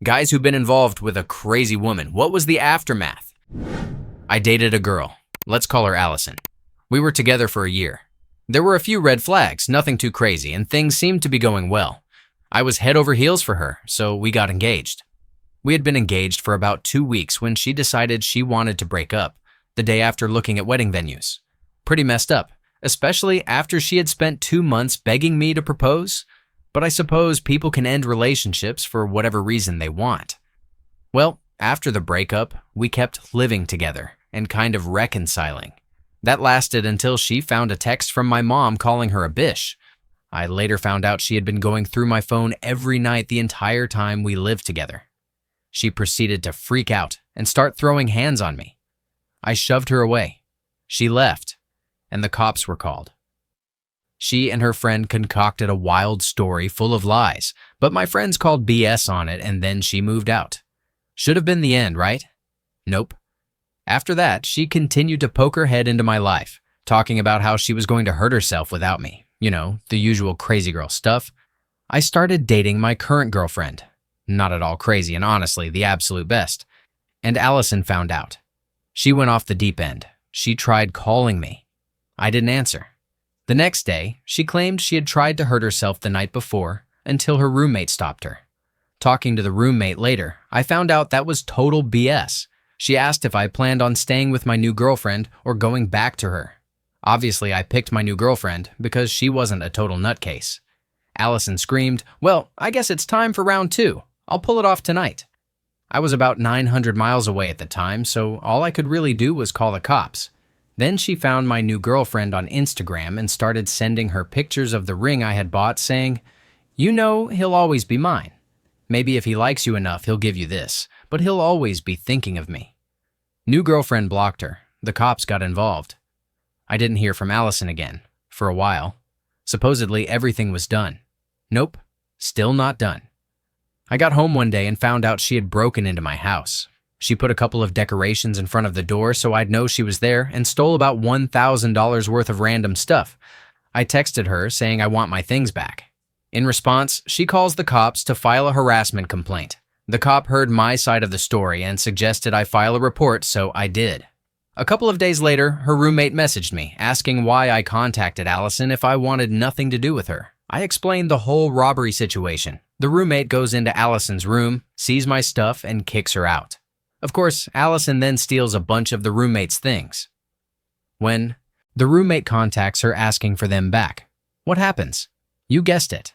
Guys who've been involved with a crazy woman. What was the aftermath? I dated a girl. Let's call her Allison. We were together for a year. There were a few red flags, nothing too crazy, and things seemed to be going well. I was head over heels for her, so we got engaged. We had been engaged for about 2 weeks when she decided she wanted to break up, the day after looking at wedding venues. Pretty messed up, especially after she had spent 2 months begging me to propose. But I suppose people can end relationships for whatever reason they want. Well, after the breakup, we kept living together and kind of reconciling. That lasted until she found a text from my mom calling her a bitch. I later found out she had been going through my phone every night the entire time we lived together. She proceeded to freak out and start throwing hands on me. I shoved her away. She left, and the cops were called. She and her friend concocted a wild story full of lies, but my friends called BS on it and then she moved out. Should have been the end, right? Nope. After that, she continued to poke her head into my life, talking about how she was going to hurt herself without me. You know, the usual crazy girl stuff. I started dating my current girlfriend. Not at all crazy and honestly the absolute best. And Allison found out. She went off the deep end. She tried calling me. I didn't answer. The next day, she claimed she had tried to hurt herself the night before until her roommate stopped her. Talking to the roommate later, I found out that was total BS. She asked if I planned on staying with my new girlfriend or going back to her. Obviously, I picked my new girlfriend because she wasn't a total nutcase. Allison screamed, "Well, I guess it's time for round 2. I'll pull it off tonight." I was about 900 miles away at the time, so all I could really do was call the cops. Then she found my new girlfriend on Instagram and started sending her pictures of the ring I had bought saying, "You know, he'll always be mine. Maybe if he likes you enough, he'll give you this, but he'll always be thinking of me." New girlfriend blocked her. The cops got involved. I didn't hear from Allison again, for a while. Supposedly everything was done. Nope, still not done. I got home one day and found out she had broken into my house. She put a couple of decorations in front of the door so I'd know she was there and stole about $1,000 worth of random stuff. I texted her saying I want my things back. In response, she calls the cops to file a harassment complaint. The cop heard my side of the story and suggested I file a report, so I did. A couple of days later, her roommate messaged me asking why I contacted Allison if I wanted nothing to do with her. I explained the whole robbery situation. The roommate goes into Allison's room, sees my stuff, and kicks her out. Of course, Allison then steals a bunch of the roommate's things. When the roommate contacts her asking for them back, what happens? You guessed it.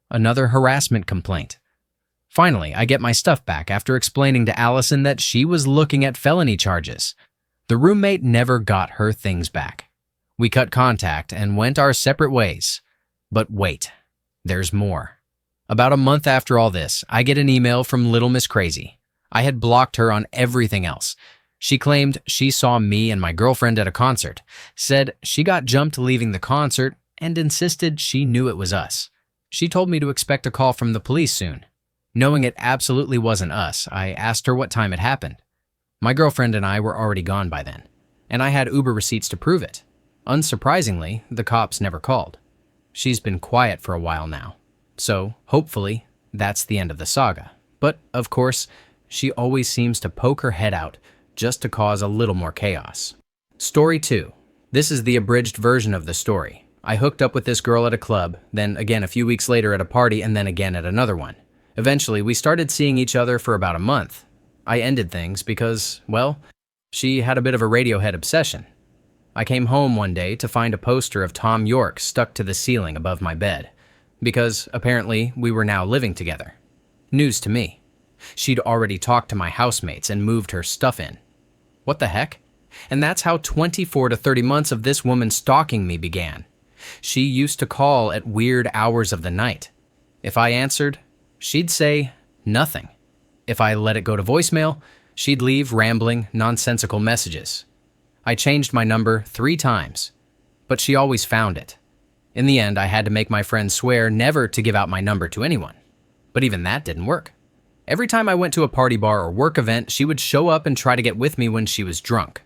Another harassment complaint. Finally, I get my stuff back after explaining to Allison that she was looking at felony charges. The roommate never got her things back. We cut contact and went our separate ways. But wait, there's more. About a month after all this, I get an email from Little Miss Crazy. I had blocked her on everything else. She claimed she saw me and my girlfriend at a concert, said she got jumped leaving the concert, and insisted she knew it was us. She told me to expect a call from the police soon. Knowing it absolutely wasn't us, I asked her what time it happened. My girlfriend and I were already gone by then, and I had Uber receipts to prove it. Unsurprisingly, the cops never called. She's been quiet for a while now, so hopefully that's the end of the saga. But, of course, she always seems to poke her head out just to cause a little more chaos. Story 2. This is the abridged version of the story. I hooked up with this girl at a club, then again a few weeks later at a party, and then again at another one. Eventually, we started seeing each other for about a month. I ended things because, well, she had a bit of a Radiohead obsession. I came home one day to find a poster of Tom York stuck to the ceiling above my bed, because apparently we were now living together. News to me. She'd already talked to my housemates and moved her stuff in. What the heck? And that's how 24 to 30 months of this woman stalking me began. She used to call at weird hours of the night. If I answered, she'd say nothing. If I let it go to voicemail, she'd leave rambling, nonsensical messages. I changed my number 3 times, but she always found it. In the end, I had to make my friends swear never to give out my number to anyone. But even that didn't work. Every time I went to a party bar or work event, she would show up and try to get with me when she was drunk.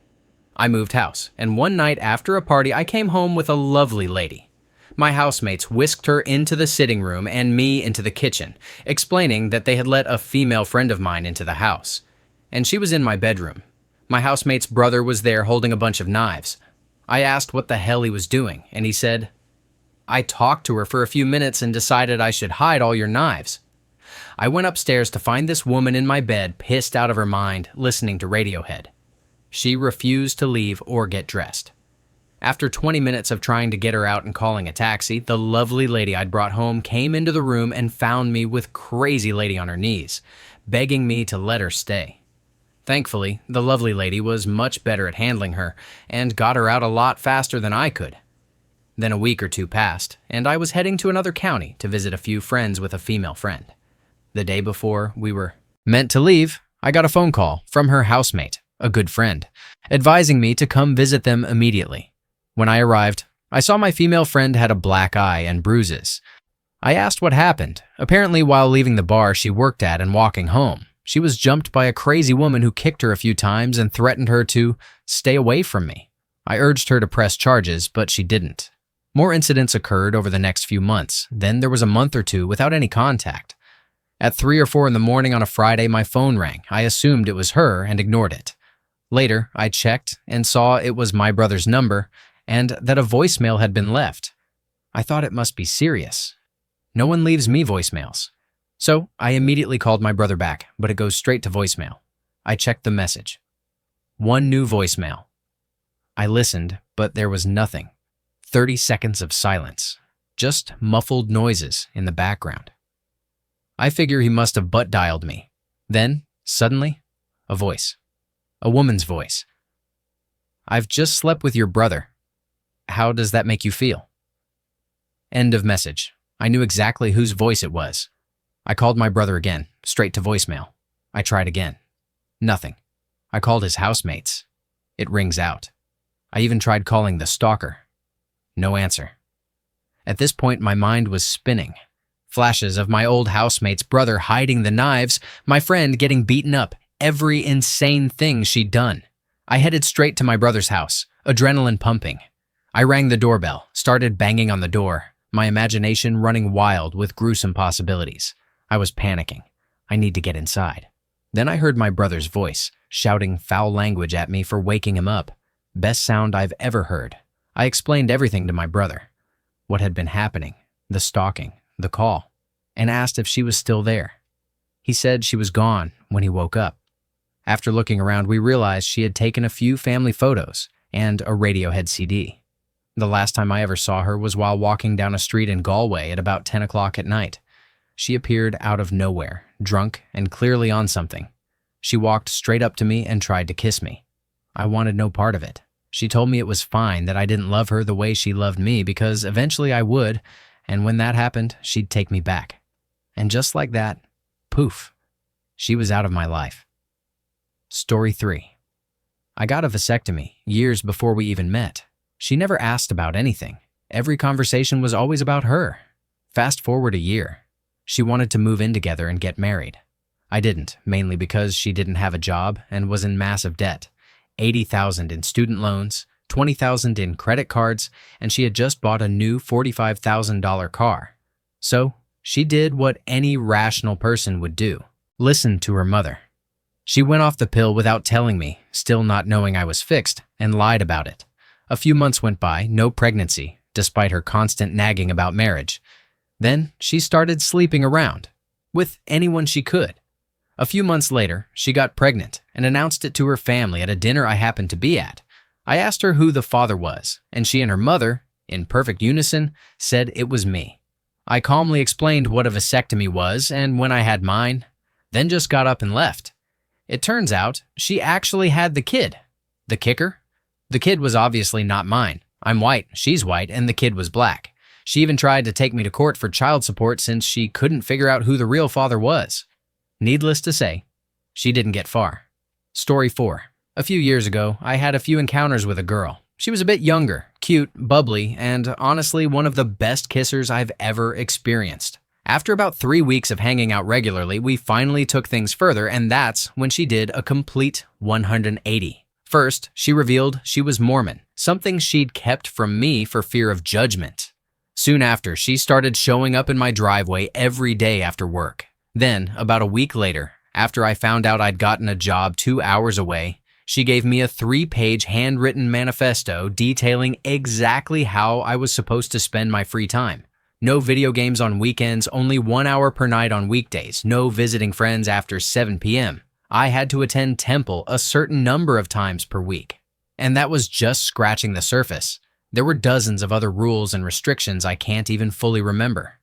I moved house, and one night after a party, I came home with a lovely lady. My housemates whisked her into the sitting room and me into the kitchen, explaining that they had let a female friend of mine into the house. And she was in my bedroom. My housemate's brother was there holding a bunch of knives. I asked what the hell he was doing, and he said, "I talked to her for a few minutes and decided I should hide all your knives." I went upstairs to find this woman in my bed, pissed out of her mind, listening to Radiohead. She refused to leave or get dressed. After 20 minutes of trying to get her out and calling a taxi, the lovely lady I'd brought home came into the room and found me with crazy lady on her knees, begging me to let her stay. Thankfully, the lovely lady was much better at handling her and got her out a lot faster than I could. Then a week or two passed, and I was heading to another county to visit a few friends with a female friend. The day before we were meant to leave, I got a phone call from her housemate, a good friend, advising me to come visit them immediately. When I arrived, I saw my female friend had a black eye and bruises. I asked what happened. Apparently, while leaving the bar she worked at and walking home, she was jumped by a crazy woman who kicked her a few times and threatened her to stay away from me. I urged her to press charges, but she didn't. More incidents occurred over the next few months. Then there was a month or two without any contact. At 3 or 4 in the morning on a Friday, my phone rang. I assumed it was her and ignored it. Later, I checked and saw it was my brother's number and that a voicemail had been left. I thought it must be serious. No one leaves me voicemails. So I immediately called my brother back, but it goes straight to voicemail. I checked the message. One new voicemail. I listened, but there was nothing. 30 seconds of silence. Just muffled noises in the background. I figure he must have butt dialed me. Then, suddenly, a voice. A woman's voice. "I've just slept with your brother. How does that make you feel?" End of message. I knew exactly whose voice it was. I called my brother again, straight to voicemail. I tried again. Nothing. I called his housemates. It rings out. I even tried calling the stalker. No answer. At this point, my mind was spinning. Flashes of my old housemate's brother hiding the knives, my friend getting beaten up, every insane thing she'd done. I headed straight to my brother's house, adrenaline pumping. I rang the doorbell, started banging on the door, my imagination running wild with gruesome possibilities. I was panicking. I need to get inside. Then I heard my brother's voice, shouting foul language at me for waking him up. Best sound I've ever heard. I explained everything to my brother. What had been happening, the stalking, the call, and asked if she was still there. He said she was gone when he woke up. After looking around, we realized she had taken a few family photos and a Radiohead CD. The last time I ever saw her was while walking down a street in Galway at about 10 o'clock at night. She appeared out of nowhere, drunk and clearly on something. She walked straight up to me and tried to kiss me. I wanted no part of it. She told me it was fine that I didn't love her the way she loved me because eventually I would, and when that happened, she'd take me back. And just like that, poof, she was out of my life. Story 3. I got a vasectomy years before we even met. She never asked about anything. Every conversation was always about her. Fast forward a year. She wanted to move in together and get married. I didn't, mainly because she didn't have a job and was in massive debt. $80,000 in student loans, $20,000 in credit cards, and she had just bought a new $45,000 car. So, she did what any rational person would do. Listen to her mother. She went off the pill without telling me, still not knowing I was fixed, and lied about it. A few months went by, no pregnancy, despite her constant nagging about marriage. Then she started sleeping around, with anyone she could. A few months later, she got pregnant and announced it to her family at a dinner I happened to be at. I asked her who the father was, and she and her mother, in perfect unison, said it was me. I calmly explained what a vasectomy was and when I had mine, then just got up and left. It turns out she actually had the kid. The kicker? The kid was obviously not mine. I'm white, she's white, and the kid was black. She even tried to take me to court for child support since she couldn't figure out who the real father was. Needless to say, she didn't get far. Story 4. A few years ago, I had a few encounters with a girl. She was a bit younger, cute, bubbly, and honestly one of the best kissers I've ever experienced. After about 3 weeks of hanging out regularly, we finally took things further, and that's when she did a complete 180. First, she revealed she was Mormon, something she'd kept from me for fear of judgment. Soon after, she started showing up in my driveway every day after work. Then, about a week later, after I found out I'd gotten a job 2 hours away, she gave me a 3-page handwritten manifesto detailing exactly how I was supposed to spend my free time. No video games on weekends, only 1 hour per night on weekdays, no visiting friends after 7 p.m. I had to attend temple a certain number of times per week. And that was just scratching the surface. There were dozens of other rules and restrictions I can't even fully remember.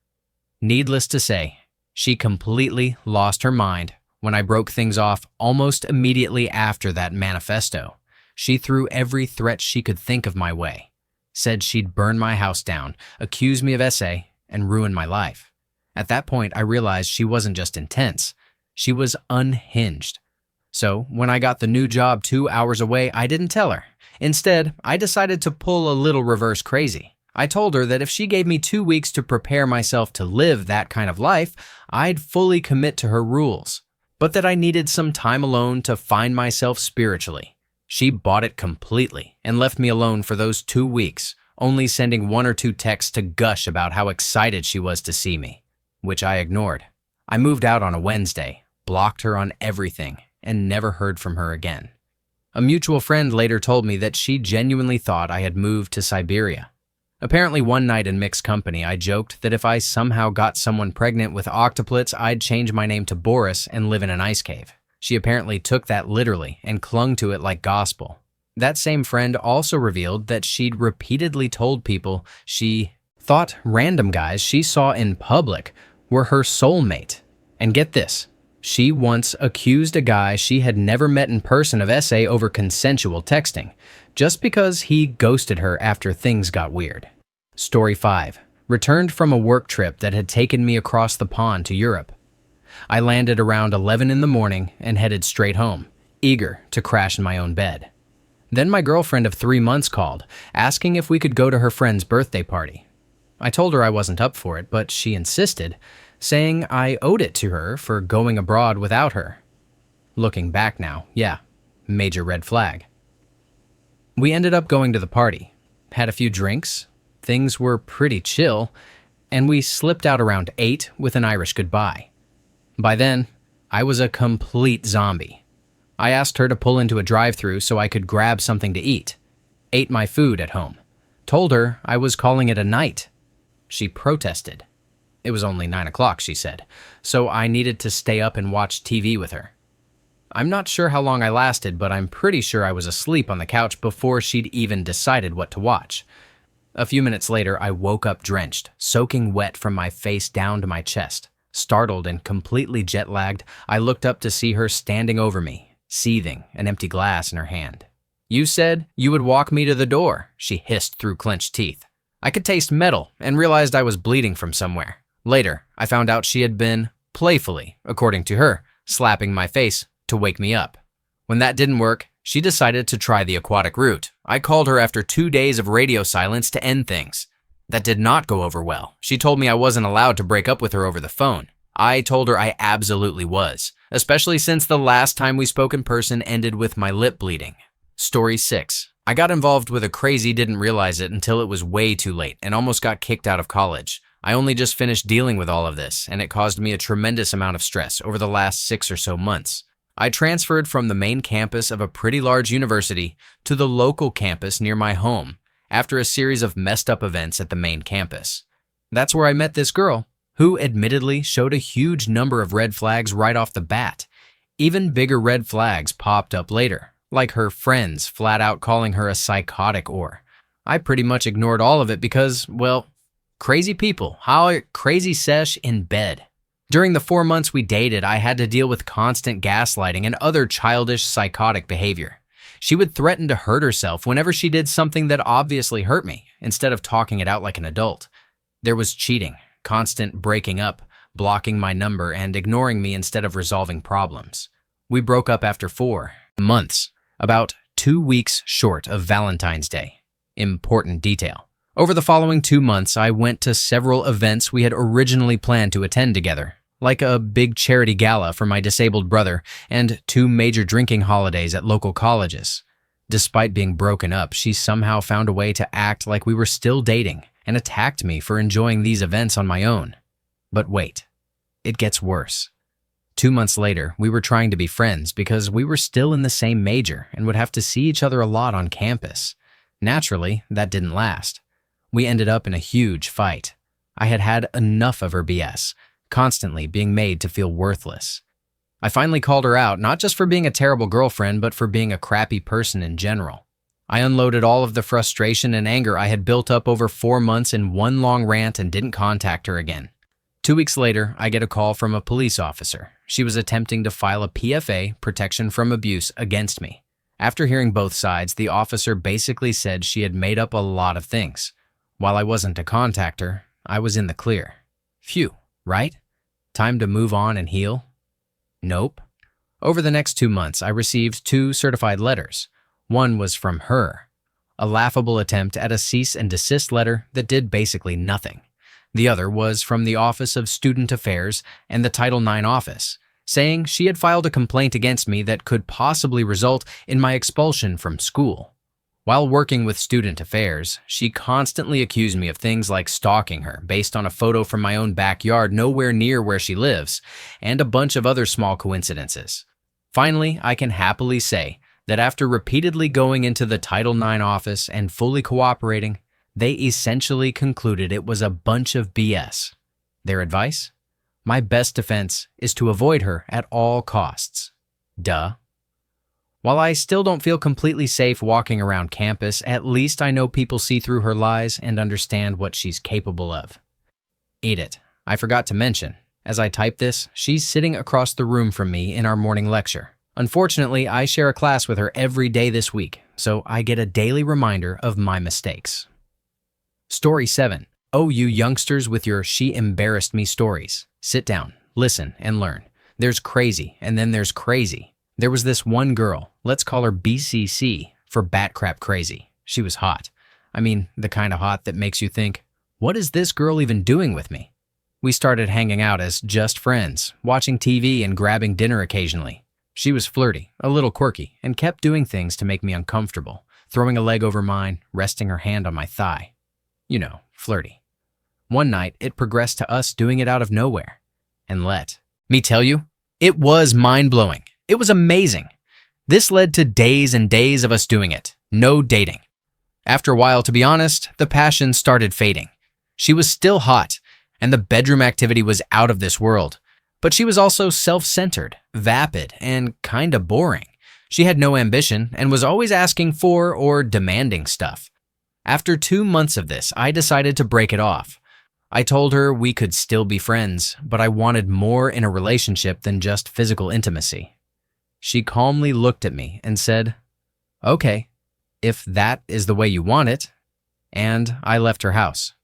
Needless to say, she completely lost her mind when I broke things off almost immediately after that manifesto. She threw every threat she could think of my way, said she'd burn my house down, accuse me of SA, and ruin my life. At that point, I realized she wasn't just intense, she was unhinged. So when I got the new job 2 hours away, I didn't tell her. Instead, I decided to pull a little reverse crazy. I told her that if she gave me 2 weeks to prepare myself to live that kind of life, I'd fully commit to her rules, but that I needed some time alone to find myself spiritually. She bought it completely and left me alone for those 2 weeks, only sending 1 or 2 texts to gush about how excited she was to see me, which I ignored. I moved out on a Wednesday, blocked her on everything, and never heard from her again. A mutual friend later told me that she genuinely thought I had moved to Siberia. Apparently one night in mixed company, I joked that if I somehow got someone pregnant with octuplets, I'd change my name to Boris and live in an ice cave. She apparently took that literally and clung to it like gospel. That same friend also revealed that she'd repeatedly told people she thought random guys she saw in public were her soulmate. And get this, she once accused a guy she had never met in person of SA over consensual texting, just because he ghosted her after things got weird. Story 5. Returned from a work trip that had taken me across the pond to Europe. I landed around 11 in the morning and headed straight home, eager to crash in my own bed. Then my girlfriend of 3 months called, asking if we could go to her friend's birthday party. I told her I wasn't up for it, but she insisted, saying I owed it to her for going abroad without her. Looking back now, yeah, major red flag. We ended up going to the party, had a few drinks, things were pretty chill, and we slipped out around 8 with an Irish goodbye. By then, I was a complete zombie. I asked her to pull into a drive-thru so I could grab something to eat. Ate my food at home. Told her I was calling it a night. She protested. It was only 9 o'clock, she said, so I needed to stay up and watch TV with her. I'm not sure how long I lasted, but I'm pretty sure I was asleep on the couch before she'd even decided what to watch. A few minutes later, I woke up drenched, soaking wet from my face down to my chest. Startled and completely jet-lagged, I looked up to see her standing over me, seething, an empty glass in her hand. "You said you would walk me to the door," she hissed through clenched teeth. I could taste metal and realized I was bleeding from somewhere. Later, I found out she had been, playfully, according to her, slapping my face to wake me up. When that didn't work, she decided to try the aquatic route. I called her after 2 days of radio silence to end things. That did not go over well. She told me I wasn't allowed to break up with her over the phone. I told her I absolutely was, especially since the last time we spoke in person ended with my lip bleeding. Story 6. I got involved with a crazy, didn't realize it until it was way too late, and almost got kicked out of college. I only just finished dealing with all of this, and it caused me a tremendous amount of stress over the last 6 or so months. I transferred from the main campus of a pretty large university to the local campus near my home after a series of messed up events at the main campus. That's where I met this girl, who admittedly showed a huge number of red flags right off the bat. Even bigger red flags popped up later, like her friends flat out calling her a psychotic or. I pretty much ignored all of it because, well, crazy people, how crazy sesh in bed. During the 4 months we dated, I had to deal with constant gaslighting and other childish psychotic behavior. She would threaten to hurt herself whenever she did something that obviously hurt me, instead of talking it out like an adult. There was cheating, constant breaking up, blocking my number, and ignoring me instead of resolving problems. We broke up after 4 months, about 2 weeks short of Valentine's Day. Important detail. Over the following 2 months, I went to several events we had originally planned to attend together, like a big charity gala for my disabled brother and 2 major drinking holidays at local colleges. Despite being broken up, she somehow found a way to act like we were still dating, and attacked me for enjoying these events on my own. But wait, it gets worse. 2 months later, we were trying to be friends because we were still in the same major and would have to see each other a lot on campus. Naturally, that didn't last. We ended up in a huge fight. I had had enough of her BS, constantly being made to feel worthless. I finally called her out, not just for being a terrible girlfriend, but for being a crappy person in general. I unloaded all of the frustration and anger I had built up over 4 months in one long rant and didn't contact her again. 2 weeks later, I get a call from a police officer. She was attempting to file a PFA, protection from abuse, against me. After hearing both sides, the officer basically said she had made up a lot of things. While I wasn't to contact her, I was in the clear. Phew, right? Time to move on and heal? Nope. Over the next 2 months, I received 2 certified letters. One was from her, a laughable attempt at a cease and desist letter that did basically nothing. The other was from the Office of Student Affairs and the Title IX office, saying she had filed a complaint against me that could possibly result in my expulsion from school. While working with Student Affairs, she constantly accused me of things like stalking her based on a photo from my own backyard nowhere near where she lives, and a bunch of other small coincidences. Finally, I can happily say that after repeatedly going into the Title IX office and fully cooperating, they essentially concluded it was a bunch of BS. Their advice? My best defense is to avoid her at all costs. Duh. While I still don't feel completely safe walking around campus, at least I know people see through her lies and understand what she's capable of. Eat it. I forgot to mention, as I type this, she's sitting across the room from me in our morning lecture. Unfortunately, I share a class with her every day this week, so I get a daily reminder of my mistakes. Story 7. Oh, you youngsters with your "she embarrassed me" stories. Sit down, listen, and learn. There's crazy, and then there's crazy. There was this one girl, let's call her BCC, for bat crap crazy. She was hot. I mean, the kind of hot that makes you think, what is this girl even doing with me? We started hanging out as just friends, watching TV and grabbing dinner occasionally. She was flirty, a little quirky, and kept doing things to make me uncomfortable, throwing a leg over mine, resting her hand on my thigh. You know, flirty. One night, it progressed to us doing it out of nowhere. And let me tell you, it was mind-blowing. It was amazing. This led to days and days of us doing it. No dating. After a while, to be honest, the passion started fading. She was still hot, and the bedroom activity was out of this world. But she was also self-centered, vapid, and kinda boring. She had no ambition and was always asking for or demanding stuff. After 2 months of this, I decided to break it off. I told her we could still be friends, but I wanted more in a relationship than just physical intimacy. She calmly looked at me and said, "Okay, if that is the way you want it," and I left her house.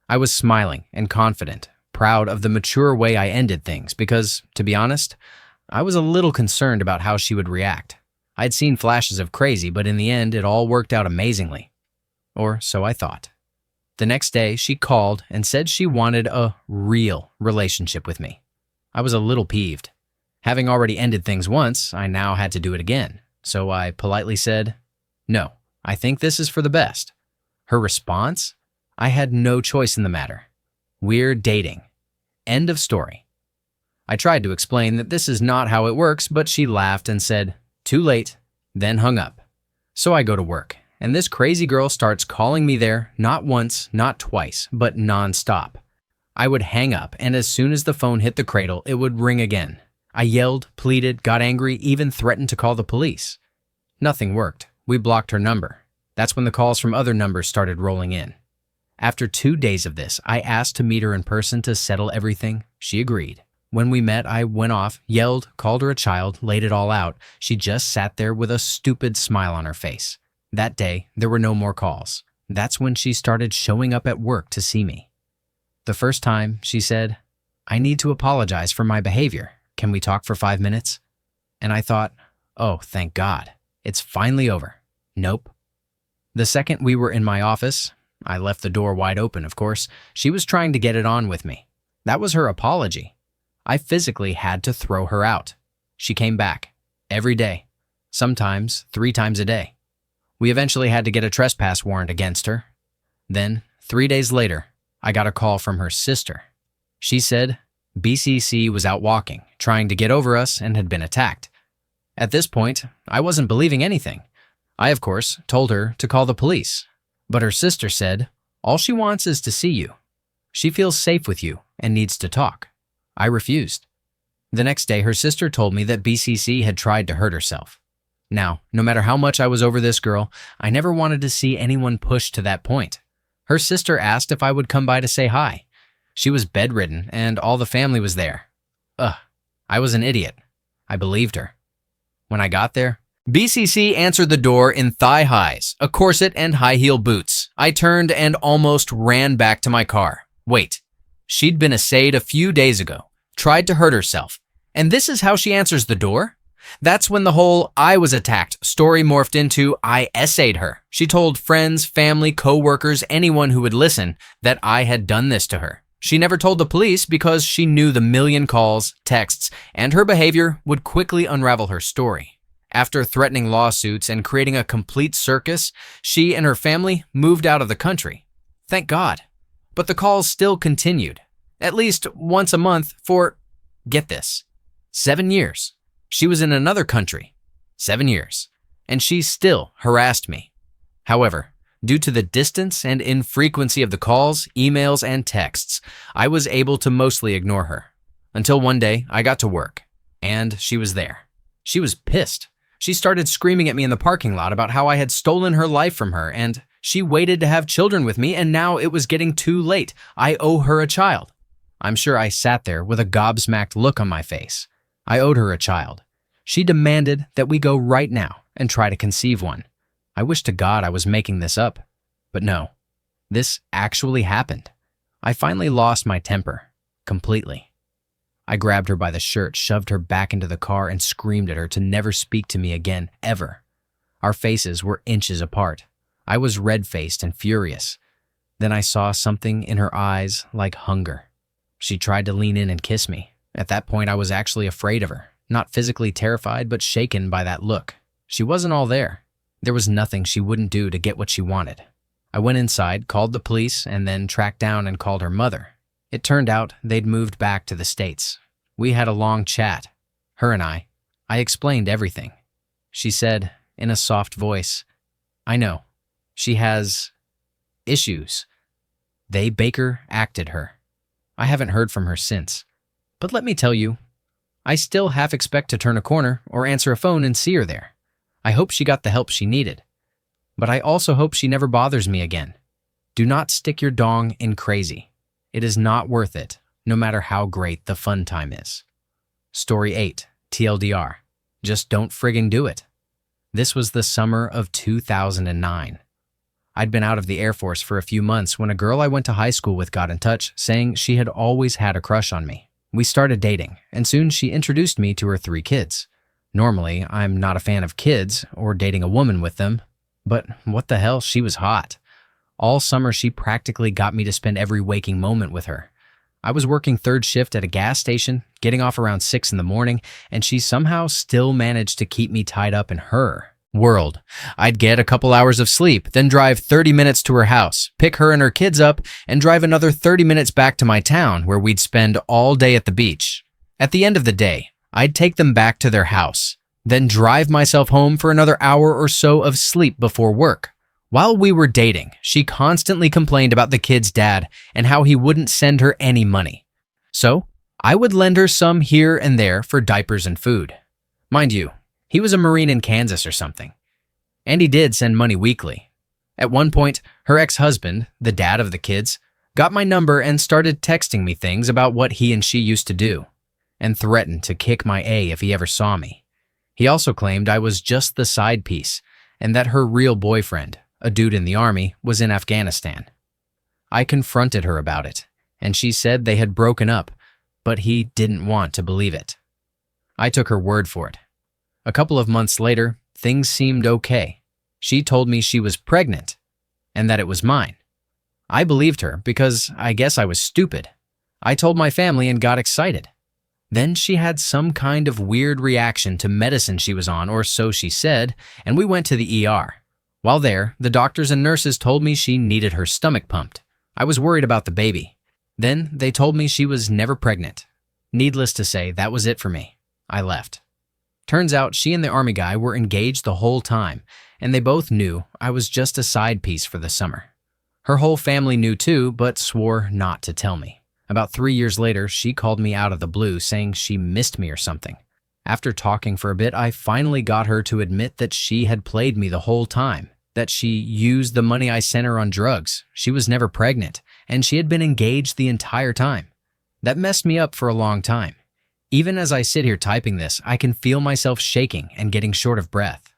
I was smiling and confident, proud of the mature way I ended things because, to be honest, I was a little concerned about how she would react. I'd seen flashes of crazy, but in the end, it all worked out amazingly. Or so I thought. The next day, she called and said she wanted a real relationship with me. I was a little peeved. Having already ended things once, I now had to do it again. So I politely said, "No, I think this is for the best." Her response? I had no choice in the matter. We're dating. End of story. I tried to explain that this is not how it works, but she laughed and said, "Too late," then hung up. So I go to work, and this crazy girl starts calling me there, not once, not twice, but nonstop. I would hang up, and as soon as the phone hit the cradle, it would ring again. I yelled, pleaded, got angry, even threatened to call the police. Nothing worked. We blocked her number. That's when the calls from other numbers started rolling in. After 2 days of this, I asked to meet her in person to settle everything. She agreed. When we met, I went off, yelled, called her a child, laid it all out. She just sat there with a stupid smile on her face. That day, there were no more calls. That's when she started showing up at work to see me. The first time, she said, "I need to apologize for my behavior. Can we talk for 5 minutes?" And I thought, oh, thank God. It's finally over. Nope. The second we were in my office, I left the door wide open, of course, she was trying to get it on with me. That was her apology. I physically had to throw her out. She came back. Every day. Sometimes 3 times a day. We eventually had to get a trespass warrant against her. Then 3 days later, I got a call from her sister. She said BCC was out walking, trying to get over us, and had been attacked. At this point, I wasn't believing anything. I, of course, told her to call the police. But her sister said, all she wants is to see you. She feels safe with you and needs to talk. I refused. The next day, her sister told me that BCC had tried to hurt herself. Now, no matter how much I was over this girl, I never wanted to see anyone pushed to that point. Her sister asked if I would come by to say hi. She was bedridden and all the family was there. I was an idiot. I believed her. When I got there, BCC answered the door in thigh highs, a corset, and high heel boots. I turned and almost ran back to my car. Wait, she'd been essayed a few days ago, tried to hurt herself, and this is how she answers the door? That's when the whole I was attacked story morphed into I essayed her. She told friends, family, co-workers, anyone who would listen that I had done this to her. She never told the police because she knew the million calls, texts, and her behavior would quickly unravel her story. After threatening lawsuits and creating a complete circus, she and her family moved out of the country. Thank God. But the calls still continued, at least once a month for, get this, 7 years. She was in another country, 7 years, and she still harassed me. However, due to the distance and infrequency of the calls, emails, and texts, I was able to mostly ignore her. Until one day, I got to work, and she was there. She was pissed. She started screaming at me in the parking lot about how I had stolen her life from her, and she waited to have children with me, and now it was getting too late. I owe her a child. I'm sure I sat there with a gobsmacked look on my face. I owed her a child. She demanded that we go right now and try to conceive one. I wish to God I was making this up. But no, this actually happened. I finally lost my temper. Completely. I grabbed her by the shirt, shoved her back into the car, and screamed at her to never speak to me again, ever. Our faces were inches apart. I was red-faced and furious. Then I saw something in her eyes like hunger. She tried to lean in and kiss me. At that point, I was actually afraid of her. Not physically terrified, but shaken by that look. She wasn't all there. There was nothing she wouldn't do to get what she wanted. I went inside, called the police, and then tracked down and called her mother. It turned out they'd moved back to the States. We had a long chat. Her and I explained everything. She said, in a soft voice, I know. She has issues. They Baker acted her. I haven't heard from her since. But let me tell you, I still half expect to turn a corner or answer a phone and see her there. I hope she got the help she needed. But I also hope she never bothers me again. Do not stick your dong in crazy. It is not worth it, no matter how great the fun time is. Story 8, TLDR. Just don't friggin' do it. This was the summer of 2009. I'd been out of the Air Force for a few months when a girl I went to high school with got in touch, saying she had always had a crush on me. We started dating, and soon she introduced me to her 3 kids. Normally, I'm not a fan of kids or dating a woman with them, but what the hell, she was hot. All summer, she practically got me to spend every waking moment with her. I was working third shift at a gas station, getting off around 6 in the morning, and she somehow still managed to keep me tied up in her world. I'd get a couple hours of sleep, then drive 30 minutes to her house, pick her and her kids up, and drive another 30 minutes back to my town where we'd spend all day at the beach. At the end of the day, I'd take them back to their house, then drive myself home for another hour or so of sleep before work. While we were dating, she constantly complained about the kid's dad and how he wouldn't send her any money. So, I would lend her some here and there for diapers and food. Mind you, he was a Marine in Kansas or something. And he did send money weekly. At one point, her ex-husband, the dad of the kids, got my number and started texting me things about what he and she used to do, and threatened to kick my A if he ever saw me. He also claimed I was just the side piece, and that her real boyfriend, a dude in the army, was in Afghanistan. I confronted her about it, and she said they had broken up, but he didn't want to believe it. I took her word for it. A couple of months later, things seemed okay. She told me she was pregnant, and that it was mine. I believed her because I guess I was stupid. I told my family and got excited. Then she had some kind of weird reaction to medicine she was on, or so she said, and we went to the ER. While there, the doctors and nurses told me she needed her stomach pumped. I was worried about the baby. Then they told me she was never pregnant. Needless to say, that was it for me. I left. Turns out she and the army guy were engaged the whole time, and they both knew I was just a side piece for the summer. Her whole family knew too, but swore not to tell me. About 3 years later, she called me out of the blue saying she missed me or something. After talking for a bit, I finally got her to admit that she had played me the whole time, that she used the money I sent her on drugs, she was never pregnant, and she had been engaged the entire time. That messed me up for a long time. Even as I sit here typing this, I can feel myself shaking and getting short of breath.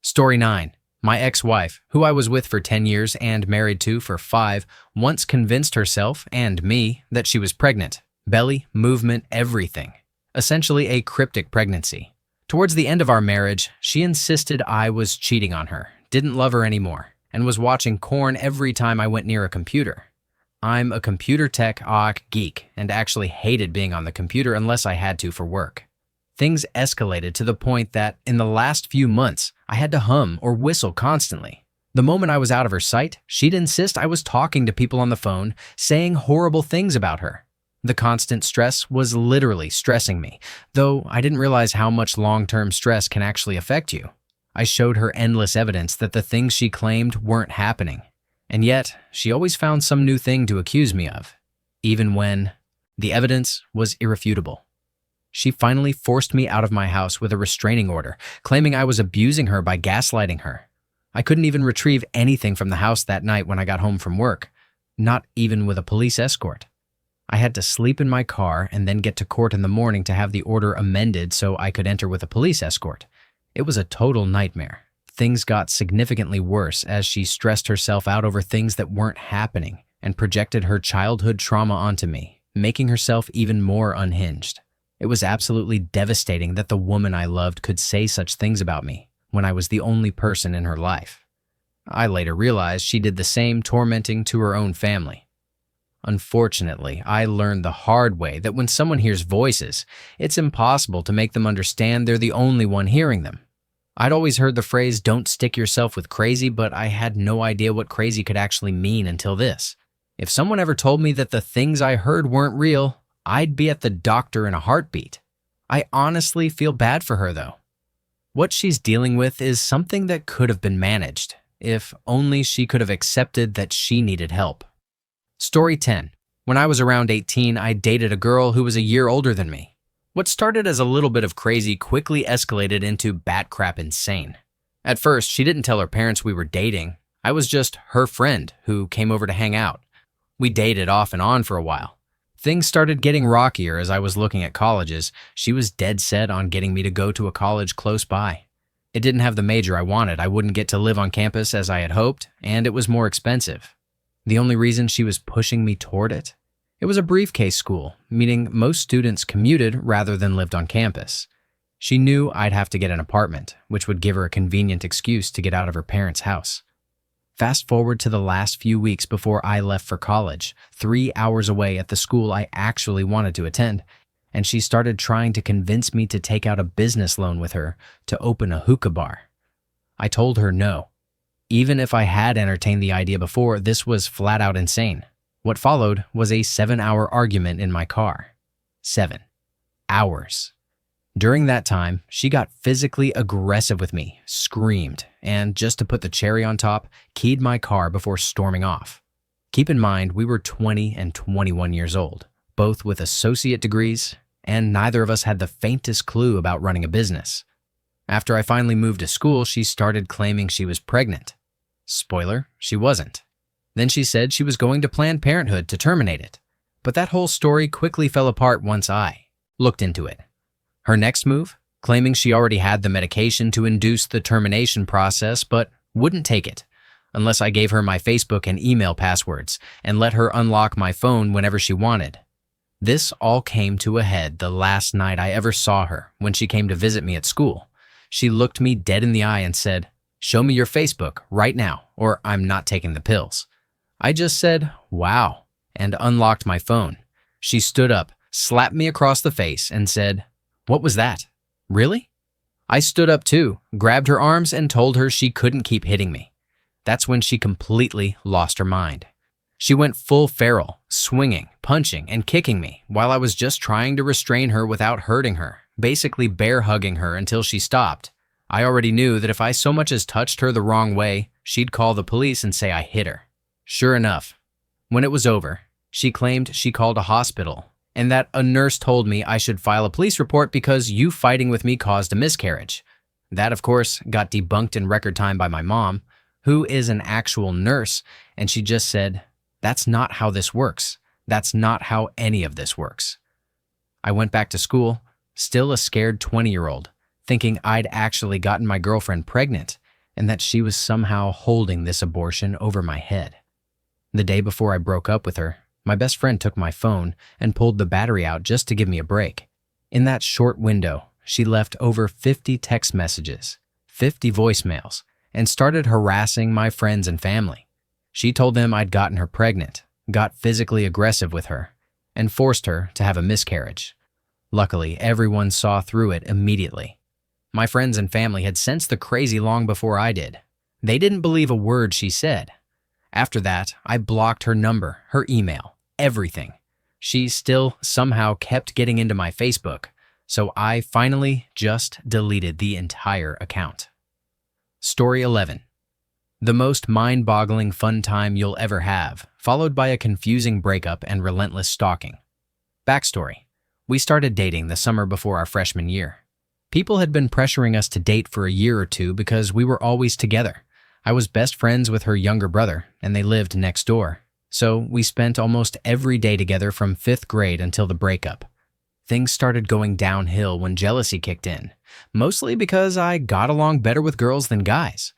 Story 9. My ex-wife, who I was with for 10 years and married to for 5, once convinced herself and me that she was pregnant. Belly, movement, everything. Essentially a cryptic pregnancy. Towards the end of our marriage, she insisted I was cheating on her, didn't love her anymore, and was watching porn every time I went near a computer. I'm a computer tech geek and actually hated being on the computer unless I had to for work. Things escalated to the point that, in the last few months, I had to hum or whistle constantly. The moment I was out of her sight, she'd insist I was talking to people on the phone, saying horrible things about her. The constant stress was literally stressing me, though I didn't realize how much long-term stress can actually affect you. I showed her endless evidence that the things she claimed weren't happening, and yet she always found some new thing to accuse me of, even when the evidence was irrefutable. She finally forced me out of my house with a restraining order, claiming I was abusing her by gaslighting her. I couldn't even retrieve anything from the house that night when I got home from work, not even with a police escort. I had to sleep in my car and then get to court in the morning to have the order amended so I could enter with a police escort. It was a total nightmare. Things got significantly worse as she stressed herself out over things that weren't happening and projected her childhood trauma onto me, making herself even more unhinged. It was absolutely devastating that the woman I loved could say such things about me when I was the only person in her life. I later realized she did the same tormenting to her own family. Unfortunately, I learned the hard way that when someone hears voices, it's impossible to make them understand they're the only one hearing them. I'd always heard the phrase, "don't stick yourself with crazy," but I had no idea what crazy could actually mean until this. If someone ever told me that the things I heard weren't real, I'd be at the doctor in a heartbeat. I honestly feel bad for her, though. What she's dealing with is something that could have been managed, if only she could have accepted that she needed help. Story 10. When I was around 18, I dated a girl who was a year older than me. What started as a little bit of crazy quickly escalated into bat crap insane. At first, she didn't tell her parents we were dating. I was just her friend who came over to hang out. We dated off and on for a while. Things started getting rockier as I was looking at colleges. She was dead set on getting me to go to a college close by. It didn't have the major I wanted. I wouldn't get to live on campus as I had hoped, and it was more expensive. The only reason she was pushing me toward it? It was a briefcase school, meaning most students commuted rather than lived on campus. She knew I'd have to get an apartment, which would give her a convenient excuse to get out of her parents' house. Fast forward to the last few weeks before I left for college, 3 hours away at the school I actually wanted to attend, and she started trying to convince me to take out a business loan with her to open a hookah bar. I told her no. Even if I had entertained the idea before, this was flat out insane. What followed was a 7-hour argument in my car. 7 hours. During that time, she got physically aggressive with me, screamed, and just to put the cherry on top, keyed my car before storming off. Keep in mind, we were 20 and 21 years old, both with associate degrees, and neither of us had the faintest clue about running a business. After I finally moved to school, she started claiming she was pregnant. Spoiler, she wasn't. Then she said she was going to Planned Parenthood to terminate it. But that whole story quickly fell apart once I looked into it. Her next move? Claiming she already had the medication to induce the termination process, but wouldn't take it unless I gave her my Facebook and email passwords and let her unlock my phone whenever she wanted. This all came to a head the last night I ever saw her when she came to visit me at school. She looked me dead in the eye and said, "Show me your Facebook right now, or I'm not taking the pills." I just said, "Wow," and unlocked my phone. She stood up, slapped me across the face, and said, "What was that? Really?" I stood up too, grabbed her arms, and told her she couldn't keep hitting me. That's when she completely lost her mind. She went full feral, swinging, punching, and kicking me while I was just trying to restrain her without hurting her, basically bear hugging her until she stopped. I already knew that if I so much as touched her the wrong way, she'd call the police and say I hit her. Sure enough, when it was over, she claimed she called a hospital and that a nurse told me I should file a police report because you fighting with me caused a miscarriage. That, of course, got debunked in record time by my mom, who is an actual nurse, and she just said, "That's not how this works. That's not how any of this works." I went back to school, still a scared 20-year-old, thinking I'd actually gotten my girlfriend pregnant and that she was somehow holding this abortion over my head. The day before I broke up with her, my best friend took my phone and pulled the battery out just to give me a break. In that short window, she left over 50 text messages, 50 voicemails, and started harassing my friends and family. She told them I'd gotten her pregnant, got physically aggressive with her, and forced her to have a miscarriage. Luckily, everyone saw through it immediately. My friends and family had sensed the crazy long before I did. They didn't believe a word she said. After that, I blocked her number, her email, everything. She still somehow kept getting into my Facebook, so I finally just deleted the entire account. Story 11. The most mind-boggling fun time you'll ever have, followed by a confusing breakup and relentless stalking. Backstory. We started dating the summer before our freshman year. People had been pressuring us to date for a year or two because we were always together. I was best friends with her younger brother, and they lived next door. So we spent almost every day together from 5th grade until the breakup. Things started going downhill when jealousy kicked in, mostly because I got along better with girls than guys.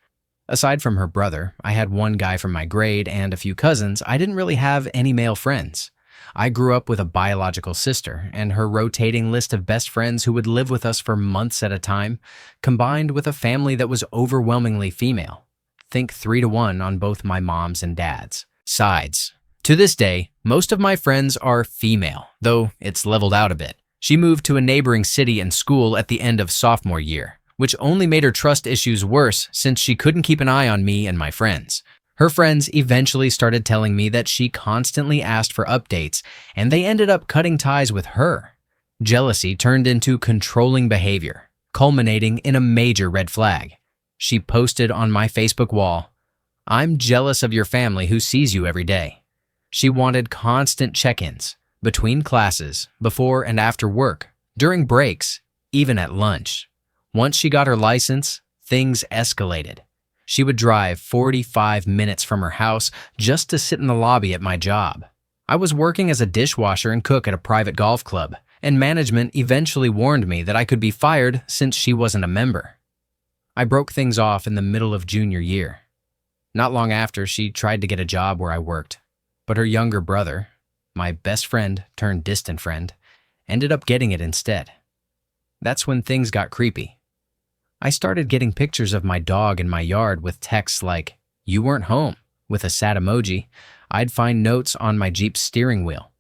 Aside from her brother, I had one guy from my grade and a few cousins. I didn't really have any male friends. I grew up with a biological sister, and her rotating list of best friends who would live with us for months at a time, combined with a family that was overwhelmingly female. Think 3-to-1 on both my mom's and dad's sides. To this day, most of my friends are female, though it's leveled out a bit. She moved to a neighboring city and school at the end of sophomore year, which only made her trust issues worse since she couldn't keep an eye on me and my friends. Her friends eventually started telling me that she constantly asked for updates, and they ended up cutting ties with her. Jealousy turned into controlling behavior, culminating in a major red flag. She posted on my Facebook wall, "I'm jealous of your family who sees you every day." She wanted constant check-ins, between classes, before and after work, during breaks, even at lunch. Once she got her license, things escalated. She would drive 45 minutes from her house just to sit in the lobby at my job. I was working as a dishwasher and cook at a private golf club, and management eventually warned me that I could be fired since she wasn't a member. I broke things off in the middle of junior year. Not long after, she tried to get a job where I worked, but her younger brother, my best friend turned distant friend, ended up getting it instead. That's when things got creepy. I started getting pictures of my dog in my yard with texts like, "You weren't home," with a sad emoji. I'd find notes on my Jeep's steering wheel.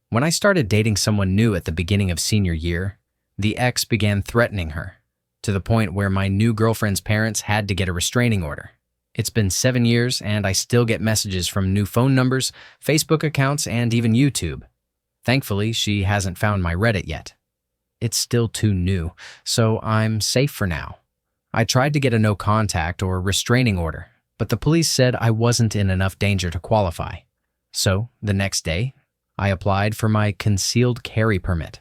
When I started dating someone new at the beginning of senior year, the ex began threatening her, to the point where my new girlfriend's parents had to get a restraining order. It's been 7 years, and I still get messages from new phone numbers, Facebook accounts, and even YouTube. Thankfully, she hasn't found my Reddit yet. It's still too new, so I'm safe for now. I tried to get a no contact or restraining order, but the police said I wasn't in enough danger to qualify. So, the next day, I applied for my concealed carry permit.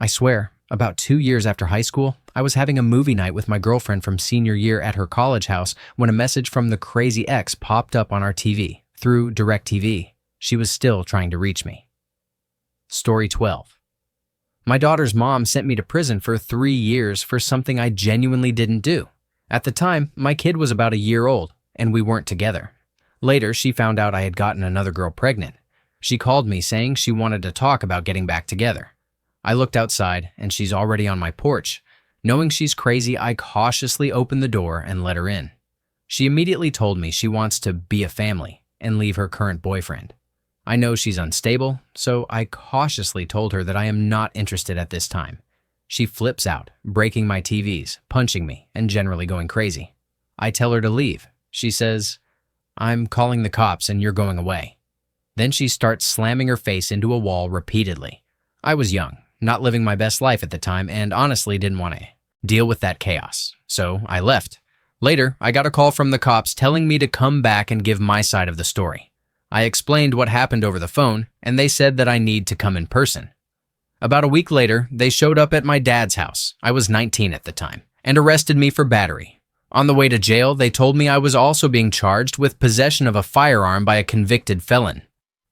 I swear, about 2 years after high school, I was having a movie night with my girlfriend from senior year at her college house when a message from the crazy ex popped up on our TV through DirecTV. She was still trying to reach me. Story 12. My daughter's mom sent me to prison for 3 years for something I genuinely didn't do. At the time, my kid was about a year old, and we weren't together. Later, she found out I had gotten another girl pregnant. She called me saying she wanted to talk about getting back together. I looked outside, and she's already on my porch. Knowing she's crazy, I cautiously opened the door and let her in. She immediately told me she wants to be a family and leave her current boyfriend. I know she's unstable, so I cautiously told her that I am not interested at this time. She flips out, breaking my TVs, punching me, and generally going crazy. I tell her to leave. She says, "I'm calling the cops and you're going away." Then she starts slamming her face into a wall repeatedly. I was young, not living my best life at the time, and honestly didn't want to deal with that chaos. So I left. Later, I got a call from the cops telling me to come back and give my side of the story. I explained what happened over the phone, and they said that I need to come in person. About a week later, they showed up at my dad's house. I was 19 at the time, and arrested me for battery. On the way to jail, they told me I was also being charged with possession of a firearm by a convicted felon.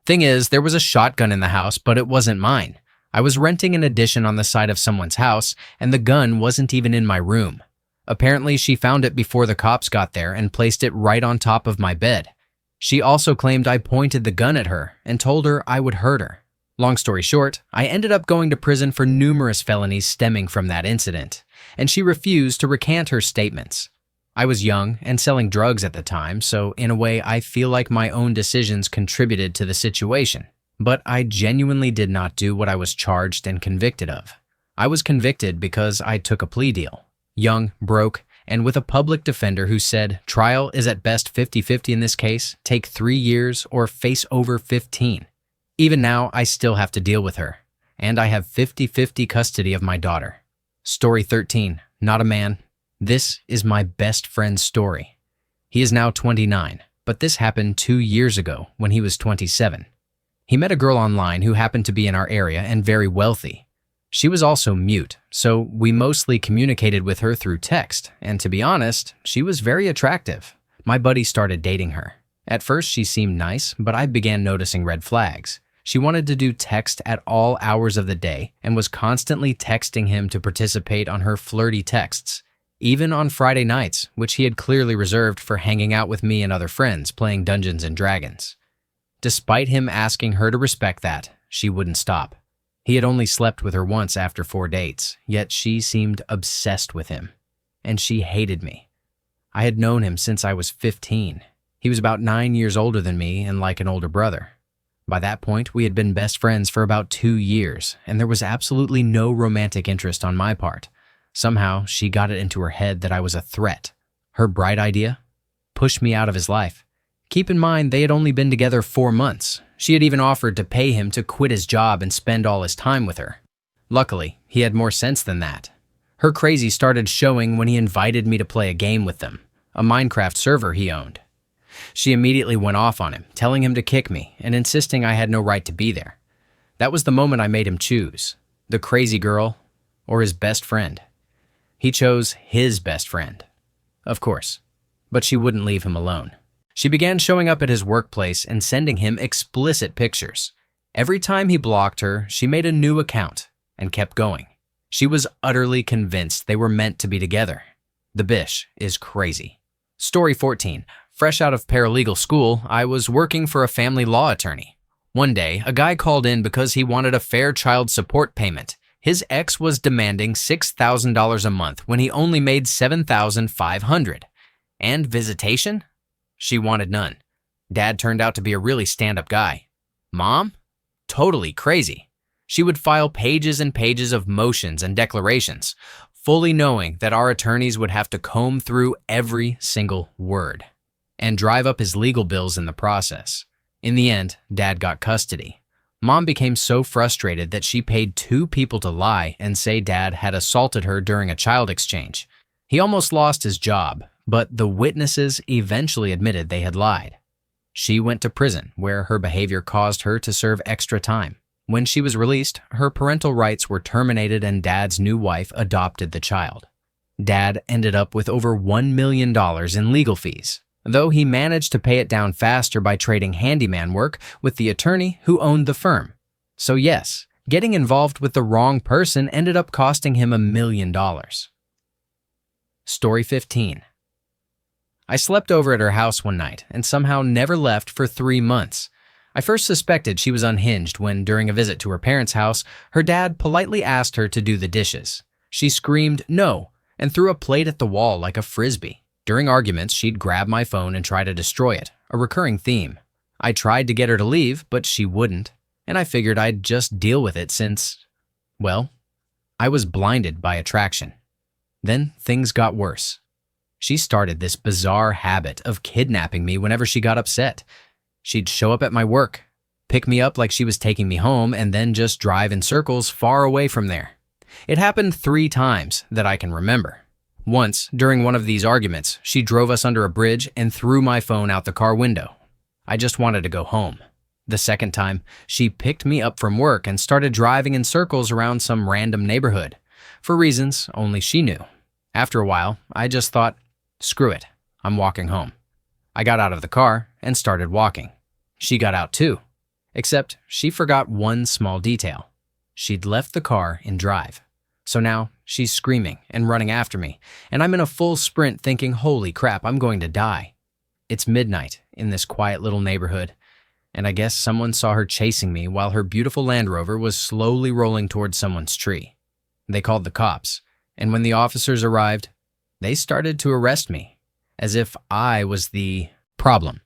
Thing is, there was a shotgun in the house, but it wasn't mine. I was renting an addition on the side of someone's house, and the gun wasn't even in my room. Apparently, she found it before the cops got there and placed it right on top of my bed. She also claimed I pointed the gun at her and told her I would hurt her. Long story short, I ended up going to prison for numerous felonies stemming from that incident, and she refused to recant her statements. I was young and selling drugs at the time, so in a way I feel like my own decisions contributed to the situation. But I genuinely did not do what I was charged and convicted of. I was convicted because I took a plea deal. Young, broke, and with a public defender who said, trial is at best 50-50 in this case, take 3 years or face over 15. Even now, I still have to deal with her, and I have 50-50 custody of my daughter. Story 13, not a man. This is my best friend's story. He is now 29, but this happened 2 years ago when he was 27. He met a girl online who happened to be in our area and very wealthy. She was also mute, so we mostly communicated with her through text, and to be honest, she was very attractive. My buddy started dating her. At first, she seemed nice, but I began noticing red flags. She wanted to do text at all hours of the day and was constantly texting him to participate on her flirty texts, even on Friday nights, which he had clearly reserved for hanging out with me and other friends playing Dungeons and Dragons. Despite him asking her to respect that, she wouldn't stop. He had only slept with her once after 4 dates, yet she seemed obsessed with him. And she hated me. I had known him since I was 15. He was about 9 years older than me and like an older brother. By that point, we had been best friends for about 2 years, and there was absolutely no romantic interest on my part. Somehow, she got it into her head that I was a threat. Her bright idea? Push me out of his life. Keep in mind, they had only been together 4 months. She had even offered to pay him to quit his job and spend all his time with her. Luckily, he had more sense than that. Her crazy started showing when he invited me to play a game with them, a Minecraft server he owned. She immediately went off on him, telling him to kick me and insisting I had no right to be there. That was the moment I made him choose, the crazy girl or his best friend. He chose his best friend, of course, but she wouldn't leave him alone. She began showing up at his workplace and sending him explicit pictures. Every time he blocked her, she made a new account and kept going. She was utterly convinced they were meant to be together. The bish is crazy. Story 14. Fresh out of paralegal school, I was working for a family law attorney. One day, a guy called in because he wanted a fair child support payment. His ex was demanding $6,000 a month when he only made $7,500. And visitation? She wanted none. Dad turned out to be a really stand-up guy. Mom? Totally crazy. She would file pages and pages of motions and declarations, fully knowing that our attorneys would have to comb through every single word and drive up his legal bills in the process. In the end, Dad got custody. Mom became so frustrated that she paid 2 people to lie and say Dad had assaulted her during a child exchange. He almost lost his job, but the witnesses eventually admitted they had lied. She went to prison, where her behavior caused her to serve extra time. When she was released, her parental rights were terminated and Dad's new wife adopted the child. Dad ended up with over $1 million in legal fees, though he managed to pay it down faster by trading handyman work with the attorney who owned the firm. So yes, getting involved with the wrong person ended up costing him $1 million. Story 15. I slept over at her house one night and somehow never left for 3 months. I first suspected she was unhinged when, during a visit to her parents' house, her dad politely asked her to do the dishes. She screamed no and threw a plate at the wall like a frisbee. During arguments, she'd grab my phone and try to destroy it, a recurring theme. I tried to get her to leave, but she wouldn't, and I figured I'd just deal with it since, well, I was blinded by attraction. Then things got worse. She started this bizarre habit of kidnapping me whenever she got upset. She'd show up at my work, pick me up like she was taking me home, and then just drive in circles far away from there. It happened 3 times that I can remember. Once, during one of these arguments, she drove us under a bridge and threw my phone out the car window. I just wanted to go home. The second time, she picked me up from work and started driving in circles around some random neighborhood, for reasons only she knew. After a while, I just thought, screw it, I'm walking home. I got out of the car and started walking. She got out too, except she forgot one small detail. She'd left the car in drive. So now she's screaming and running after me, and I'm in a full sprint thinking, holy crap, I'm going to die. It's midnight in this quiet little neighborhood, and I guess someone saw her chasing me while her beautiful Land Rover was slowly rolling towards someone's tree. They called the cops, and when the officers arrived, they started to arrest me, as if I was the problem.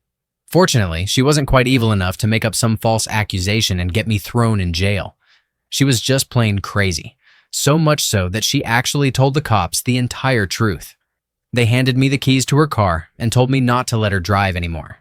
Fortunately, she wasn't quite evil enough to make up some false accusation and get me thrown in jail. She was just plain crazy. So much so that she actually told the cops the entire truth. They handed me the keys to her car and told me not to let her drive anymore.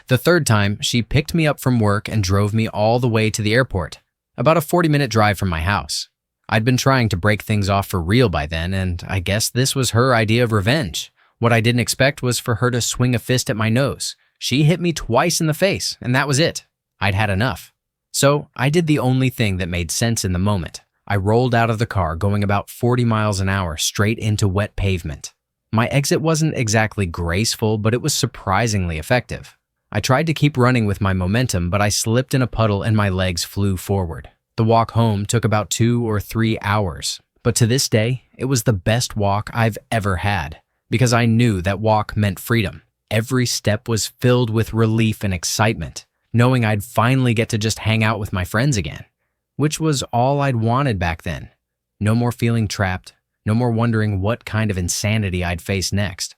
The third time, she picked me up from work and drove me all the way to the airport, about a 40-minute drive from my house. I'd been trying to break things off for real by then, and I guess this was her idea of revenge. What I didn't expect was for her to swing a fist at my nose. She hit me twice in the face, and that was it. I'd had enough. So I did the only thing that made sense in the moment. I rolled out of the car going about 40 miles an hour straight into wet pavement. My exit wasn't exactly graceful, but it was surprisingly effective. I tried to keep running with my momentum, but I slipped in a puddle and my legs flew forward. The walk home took about 2 or 3 hours, but to this day, it was the best walk I've ever had, because I knew that walk meant freedom. Every step was filled with relief and excitement, knowing I'd finally get to just hang out with my friends again. Which was all I'd wanted back then. No more feeling trapped, no more wondering what kind of insanity I'd face next.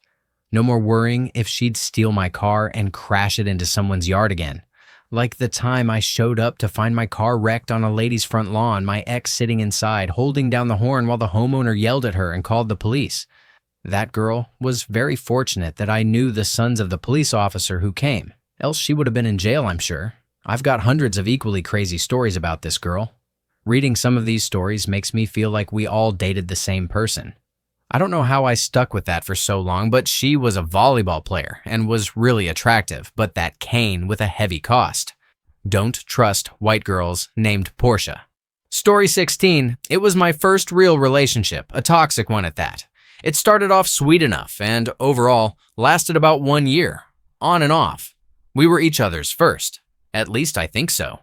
No more worrying if she'd steal my car and crash it into someone's yard again. Like the time I showed up to find my car wrecked on a lady's front lawn, my ex sitting inside, holding down the horn while the homeowner yelled at her and called the police. That girl was very fortunate that I knew the sons of the police officer who came, else she would have been in jail, I'm sure. I've got hundreds of equally crazy stories about this girl. Reading some of these stories makes me feel like we all dated the same person. I don't know how I stuck with that for so long, but she was a volleyball player and was really attractive, but that came with a heavy cost. Don't trust white girls named Portia. Story 16. It was my first real relationship, a toxic one at that. It started off sweet enough and, overall, lasted about 1 year, on and off. We were each other's first. At least I think so.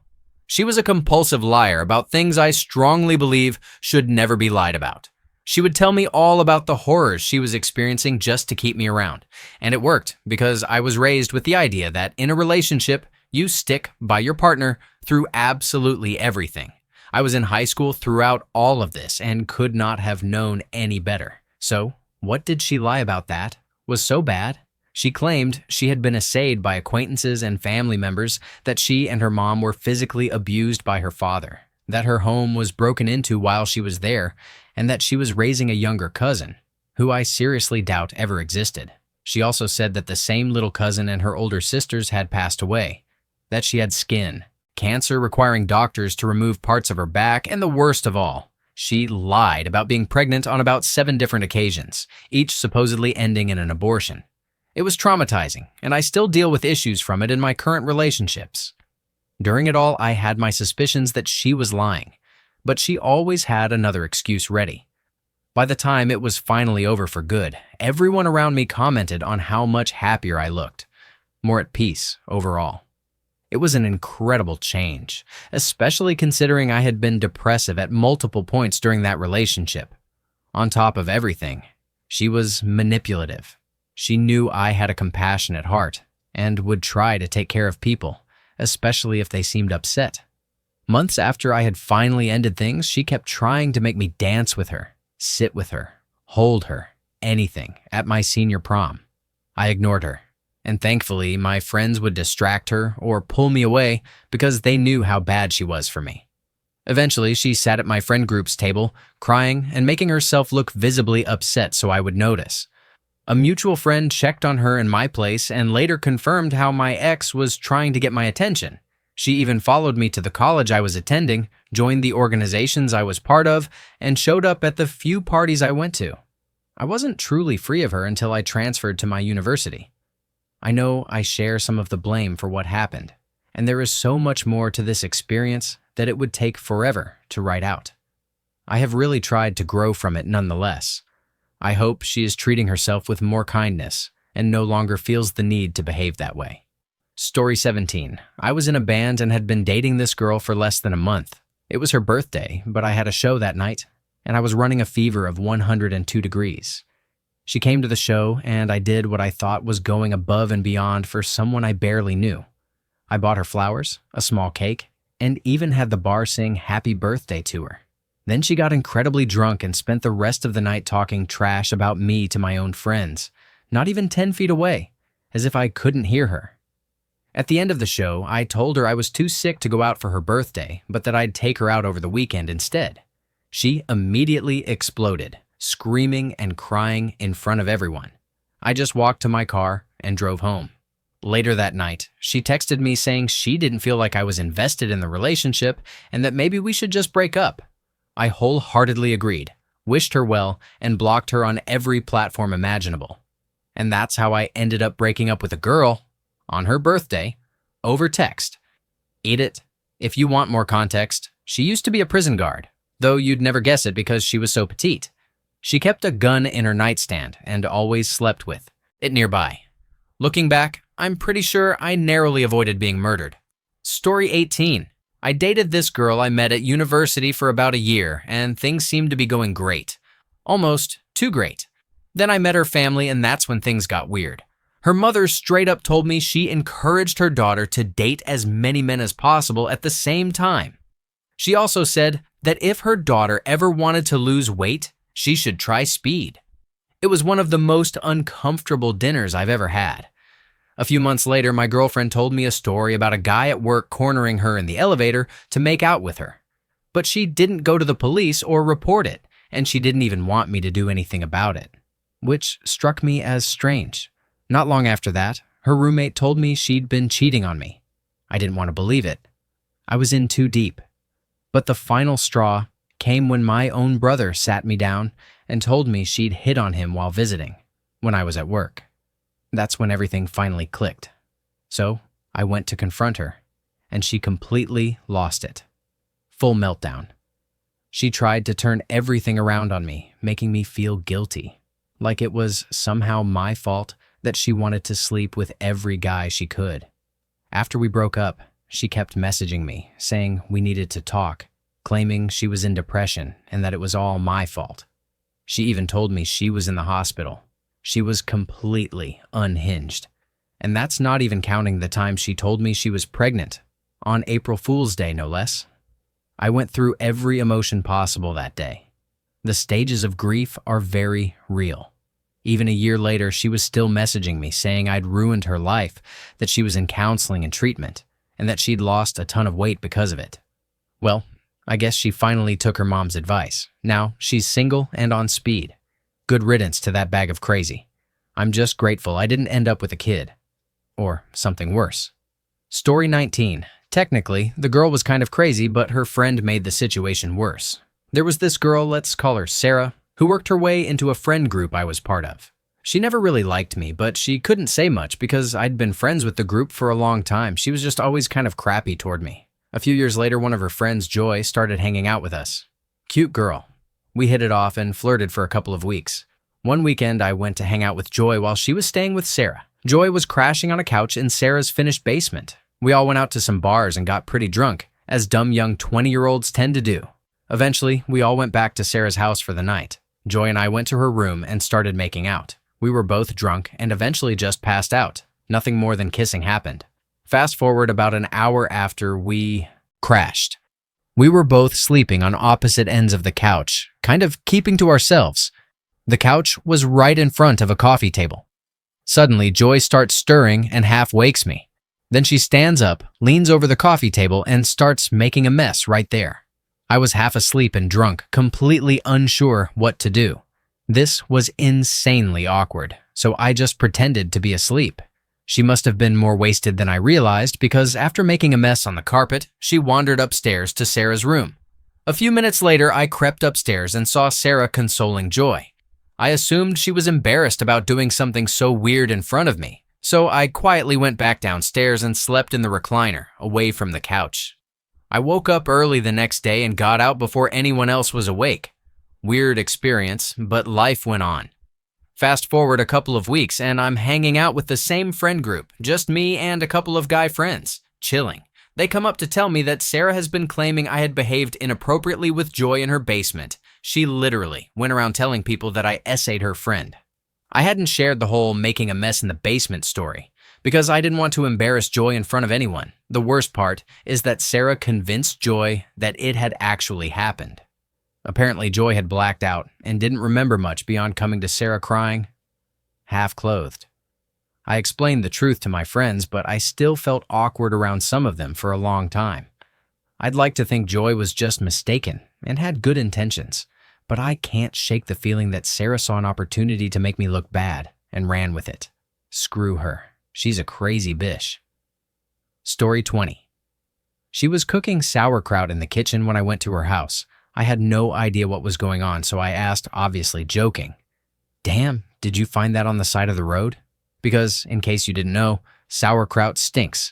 She was a compulsive liar about things I strongly believe should never be lied about. She would tell me all about the horrors she was experiencing just to keep me around. And it worked because I was raised with the idea that in a relationship, you stick by your partner through absolutely everything. I was in high school throughout all of this and could not have known any better. So, what did she lie about that was so bad? She claimed she had been assayed by acquaintances and family members, that she and her mom were physically abused by her father, that her home was broken into while she was there, and that she was raising a younger cousin, who I seriously doubt ever existed. She also said that the same little cousin and her older sisters had passed away, that she had skin, cancer requiring doctors to remove parts of her back, and the worst of all, she lied about being pregnant on about 7 different occasions, each supposedly ending in an abortion. It was traumatizing, and I still deal with issues from it in my current relationships. During it all, I had my suspicions that she was lying, but she always had another excuse ready. By the time it was finally over for good, everyone around me commented on how much happier I looked, more at peace overall. It was an incredible change, especially considering I had been depressive at multiple points during that relationship. On top of everything, she was manipulative. She knew I had a compassionate heart and would try to take care of people, especially if they seemed upset. Months after I had finally ended things, she kept trying to make me dance with her, sit with her, hold her, anything, at my senior prom. I ignored her, and thankfully my friends would distract her or pull me away because they knew how bad she was for me. Eventually, she sat at my friend group's table, crying and making herself look visibly upset so I would notice. A mutual friend checked on her in my place and later confirmed how my ex was trying to get my attention. She even followed me to the college I was attending, joined the organizations I was part of, and showed up at the few parties I went to. I wasn't truly free of her until I transferred to my university. I know I share some of the blame for what happened, and there is so much more to this experience that it would take forever to write out. I have really tried to grow from it nonetheless. I hope she is treating herself with more kindness and no longer feels the need to behave that way. Story 17. I was in a band and had been dating this girl for less than a month. It was her birthday, but I had a show that night, and I was running a fever of 102 degrees. She came to the show, and I did what I thought was going above and beyond for someone I barely knew. I bought her flowers, a small cake, and even had the bar sing happy birthday to her. Then she got incredibly drunk and spent the rest of the night talking trash about me to my own friends, not even 10 feet away, as if I couldn't hear her. At the end of the show, I told her I was too sick to go out for her birthday, but that I'd take her out over the weekend instead. She immediately exploded, screaming and crying in front of everyone. I just walked to my car and drove home. Later that night, she texted me saying she didn't feel like I was invested in the relationship and that maybe we should just break up. I wholeheartedly agreed, wished her well, and blocked her on every platform imaginable. And that's how I ended up breaking up with a girl on her birthday over text. Eat it. If you want more context, she used to be a prison guard, though you'd never guess it because she was so petite. She kept a gun in her nightstand and always slept with it nearby. Looking back, I'm pretty sure I narrowly avoided being murdered. Story 18. I dated this girl I met at university for about a year, and things seemed to be going great. Almost too great. Then I met her family, and that's when things got weird. Her mother straight up told me she encouraged her daughter to date as many men as possible at the same time. She also said that if her daughter ever wanted to lose weight, she should try speed. It was one of the most uncomfortable dinners I've ever had. A few months later, my girlfriend told me a story about a guy at work cornering her in the elevator to make out with her. But she didn't go to the police or report it, and she didn't even want me to do anything about it, which struck me as strange. Not long after that, her roommate told me she'd been cheating on me. I didn't want to believe it. I was in too deep. But the final straw came when my own brother sat me down and told me she'd hit on him while visiting, when I was at work. That's when everything finally clicked. So I went to confront her, and she completely lost it. Full meltdown. She tried to turn everything around on me, making me feel guilty, like it was somehow my fault that she wanted to sleep with every guy she could. After we broke up, she kept messaging me, saying we needed to talk, claiming she was in depression and that it was all my fault. She even told me she was in the hospital. She was completely unhinged. And that's not even counting the time she told me she was pregnant, on April Fool's Day no less. I went through every emotion possible that day. The stages of grief are very real. Even a year later, she was still messaging me saying I'd ruined her life, that she was in counseling and treatment, and that she'd lost a ton of weight because of it. Well, I guess she finally took her mom's advice. Now she's single and on speed. Good riddance to that bag of crazy. I'm just grateful I didn't end up with a kid. Or something worse. Story 19. Technically, the girl was kind of crazy, but her friend made the situation worse. There was this girl, let's call her Sarah, who worked her way into a friend group I was part of. She never really liked me, but she couldn't say much because I'd been friends with the group for a long time. She was just always kind of crappy toward me. A few years later, one of her friends, Joy, started hanging out with us. Cute girl. We hit it off and flirted for a couple of weeks. One weekend, I went to hang out with Joy while she was staying with Sarah. Joy was crashing on a couch in Sarah's finished basement. We all went out to some bars and got pretty drunk, as dumb young 20-year-olds tend to do. Eventually, we all went back to Sarah's house for the night. Joy and I went to her room and started making out. We were both drunk and eventually just passed out. Nothing more than kissing happened. Fast forward about an hour after we crashed. We were both sleeping on opposite ends of the couch, kind of keeping to ourselves. The couch was right in front of a coffee table. Suddenly, Joy starts stirring and half wakes me. Then she stands up, leans over the coffee table, and starts making a mess right there. I was half asleep and drunk, completely unsure what to do. This was insanely awkward, so I just pretended to be asleep. She must have been more wasted than I realized because after making a mess on the carpet, she wandered upstairs to Sarah's room. A few minutes later, I crept upstairs and saw Sarah consoling Joy. I assumed she was embarrassed about doing something so weird in front of me, so I quietly went back downstairs and slept in the recliner, away from the couch. I woke up early the next day and got out before anyone else was awake. Weird experience, but life went on. Fast forward a couple of weeks and I'm hanging out with the same friend group, just me and a couple of guy friends, chilling. They come up to tell me that Sarah has been claiming I had behaved inappropriately with Joy in her basement. She literally went around telling people that I essayed her friend. I hadn't shared the whole making a mess in the basement story because I didn't want to embarrass Joy in front of anyone. The worst part is that Sarah convinced Joy that it had actually happened. Apparently, Joy had blacked out and didn't remember much beyond coming to Sarah crying, half-clothed. I explained the truth to my friends, but I still felt awkward around some of them for a long time. I'd like to think Joy was just mistaken and had good intentions, but I can't shake the feeling that Sarah saw an opportunity to make me look bad and ran with it. Screw her. She's a crazy bitch. Story 20. She was cooking sauerkraut in the kitchen when I went to her house. I had no idea what was going on, so I asked, obviously joking, "Damn, did you find that on the side of the road?" Because, in case you didn't know, sauerkraut stinks.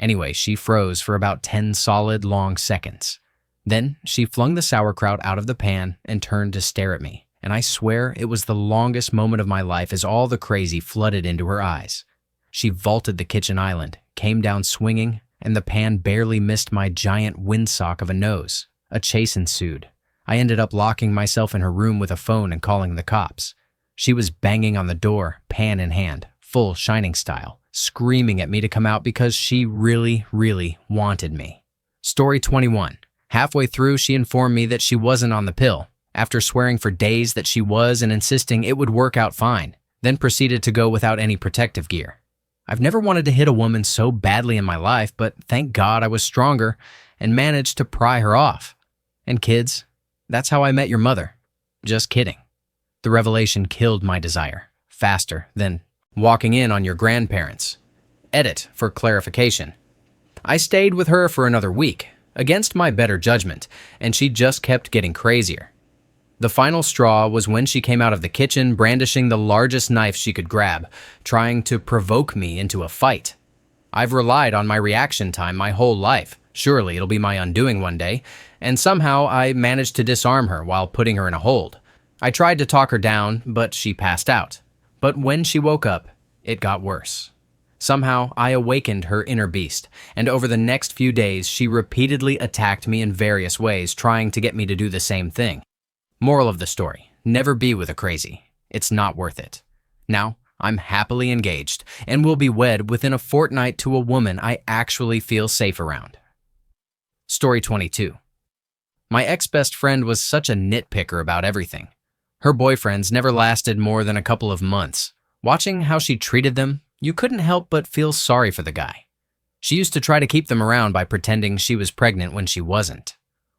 Anyway, she froze for about 10 solid long seconds. Then she flung the sauerkraut out of the pan and turned to stare at me, and I swear it was the longest moment of my life as all the crazy flooded into her eyes. She vaulted the kitchen island, came down swinging, and the pan barely missed my giant windsock of a nose. A chase ensued. I ended up locking myself in her room with a phone and calling the cops. She was banging on the door, pan in hand, full Shining style, screaming at me to come out because she really, really wanted me. Story 21. Halfway through, she informed me that she wasn't on the pill, after swearing for days that she was and insisting it would work out fine, then proceeded to go without any protective gear. I've never wanted to hit a woman so badly in my life, but thank God I was stronger and managed to pry her off. And kids, that's how I met your mother. Just kidding. The revelation killed my desire, faster than walking in on your grandparents. Edit for clarification. I stayed with her for another week, against my better judgment, and she just kept getting crazier. The final straw was when she came out of the kitchen brandishing the largest knife she could grab, trying to provoke me into a fight. I've relied on my reaction time my whole life. Surely it'll be my undoing one day, and somehow I managed to disarm her while putting her in a hold. I tried to talk her down, but she passed out. But when she woke up, it got worse. Somehow, I awakened her inner beast, and over the next few days, she repeatedly attacked me in various ways, trying to get me to do the same thing. Moral of the story, never be with a crazy. It's not worth it. Now, I'm happily engaged, and will be wed within a fortnight to a woman I actually feel safe around. Story 22. My ex-best friend was such a nitpicker about everything. Her boyfriends never lasted more than a couple of months. Watching how she treated them, you couldn't help but feel sorry for the guy. She used to try to keep them around by pretending she was pregnant when she wasn't.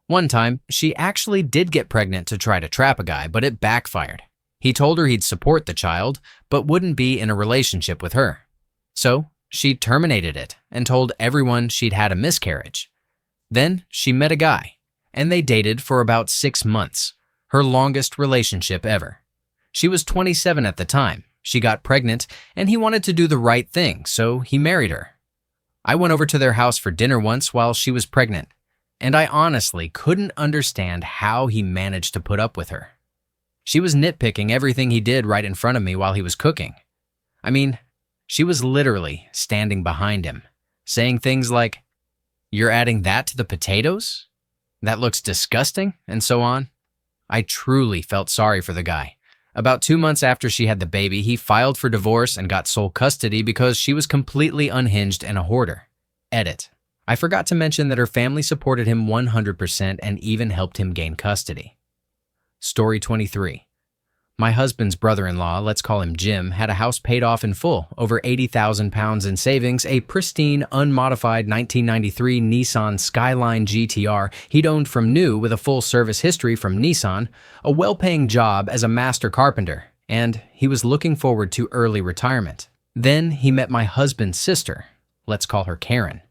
One time, she actually did get pregnant to try to trap a guy, but it backfired. He told her he'd support the child, but wouldn't be in a relationship with her. So, she terminated it and told everyone she'd had a miscarriage. Then, she met a guy, and they dated for about 6 months, her longest relationship ever. She was 27 at the time. She got pregnant, and he wanted to do the right thing, so he married her. I went over to their house for dinner once while she was pregnant, and I honestly couldn't understand how he managed to put up with her. She was nitpicking everything he did right in front of me while he was cooking. I mean, she was literally standing behind him, saying things like, "You're adding that to the potatoes? That looks disgusting," and so on. I truly felt sorry for the guy. About 2 months after she had the baby, he filed for divorce and got sole custody because she was completely unhinged and a hoarder. Edit. I forgot to mention that her family supported him 100% and even helped him gain custody. Story 23. My husband's brother-in-law, let's call him Jim, had a house paid off in full, over £80,000 in savings, a pristine, unmodified 1993 Nissan Skyline GTR he'd owned from new with a full-service history from Nissan, a well-paying job as a master carpenter, and he was looking forward to early retirement. Then he met my husband's sister, let's call her Karen,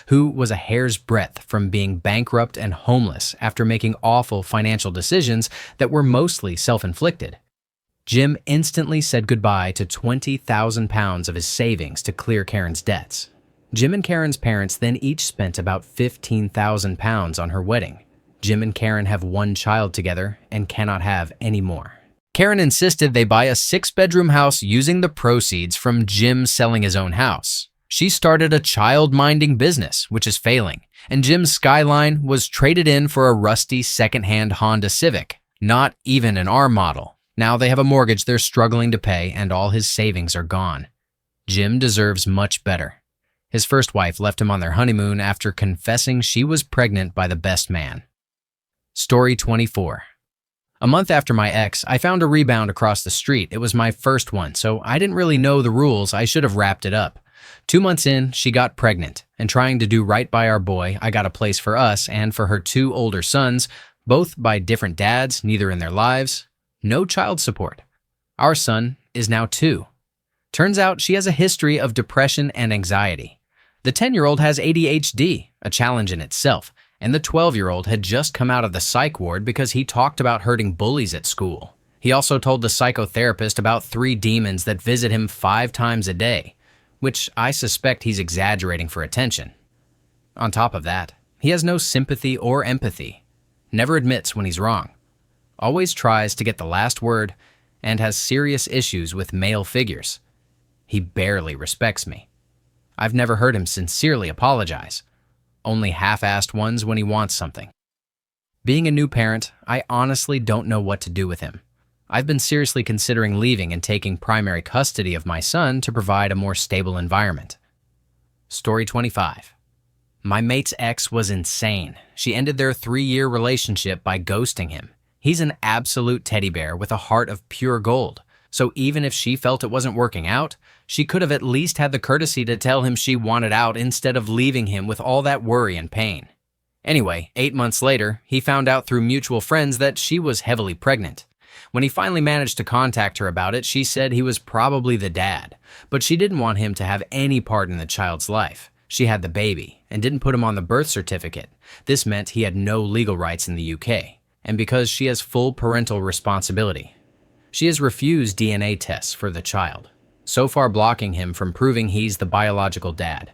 who was a hair's breadth from being bankrupt and homeless after making awful financial decisions that were mostly self-inflicted. Jim instantly said goodbye to 20,000 pounds of his savings to clear Karen's debts. Jim and Karen's parents then each spent about 15,000 pounds on her wedding. Jim and Karen have one child together and cannot have any more. Karen insisted they buy a 6-bedroom house using the proceeds from Jim selling his own house. She started a child-minding business, which is failing, and Jim's Skyline was traded in for a rusty second-hand Honda Civic, not even an R model. Now they have a mortgage they're struggling to pay, and all his savings are gone. Jim deserves much better. His first wife left him on their honeymoon after confessing she was pregnant by the best man. Story 24. A month after my ex, I found a rebound across the street. It was my first one, so I didn't really know the rules. I should have wrapped it up. 2 months in, she got pregnant, and trying to do right by our boy, I got a place for us and for her 2 older sons, both by different dads, neither in their lives. No child support. Our son is now 2. Turns out she has a history of depression and anxiety. The 10-year-old has ADHD, a challenge in itself, and the 12-year-old had just come out of the psych ward because he talked about hurting bullies at school. He also told the psychotherapist about 3 demons that visit him 5 times a day, which I suspect he's exaggerating for attention. On top of that, he has no sympathy or empathy, never admits when he's wrong, always tries to get the last word, and has serious issues with male figures. He barely respects me. I've never heard him sincerely apologize, only half-assed ones when he wants something. Being a new parent, I honestly don't know what to do with him. I've been seriously considering leaving and taking primary custody of my son to provide a more stable environment. Story 25. My mate's ex was insane. She ended their 3-year relationship by ghosting him. He's an absolute teddy bear with a heart of pure gold. So even if she felt it wasn't working out, she could have at least had the courtesy to tell him she wanted out instead of leaving him with all that worry and pain. Anyway, 8 months later, he found out through mutual friends that she was heavily pregnant. When he finally managed to contact her about it, she said he was probably the dad, but she didn't want him to have any part in the child's life. She had the baby and didn't put him on the birth certificate. This meant he had no legal rights in the UK, and because she has full parental responsibility. She has refused DNA tests for the child, so far blocking him from proving he's the biological dad.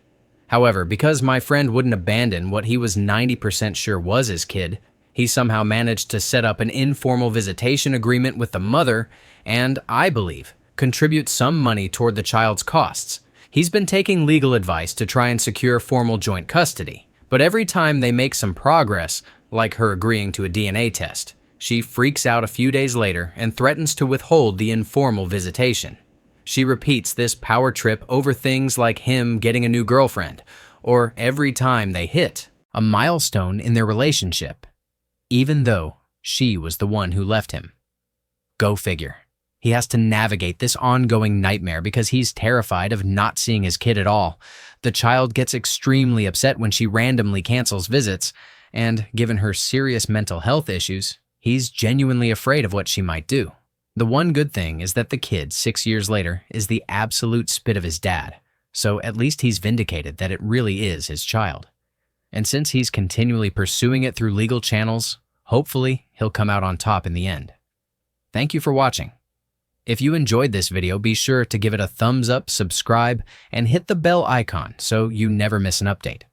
However, because my friend wouldn't abandon what he was 90% sure was his kid, he somehow managed to set up an informal visitation agreement with the mother and, I believe, contribute some money toward the child's costs. He's been taking legal advice to try and secure formal joint custody, but every time they make some progress, like her agreeing to a DNA test, she freaks out a few days later and threatens to withhold the informal visitation. She repeats this power trip over things like him getting a new girlfriend, or every time they hit a milestone in their relationship, even though she was the one who left him. Go figure. He has to navigate this ongoing nightmare because he's terrified of not seeing his kid at all. The child gets extremely upset when she randomly cancels visits, and given her serious mental health issues, he's genuinely afraid of what she might do. The one good thing is that the kid, 6 years later, is the absolute spit of his dad, so at least he's vindicated that it really is his child. And since he's continually pursuing it through legal channels, hopefully he'll come out on top in the end. Thank you for watching. If you enjoyed this video, be sure to give it a thumbs up, subscribe, and hit the bell icon so you never miss an update.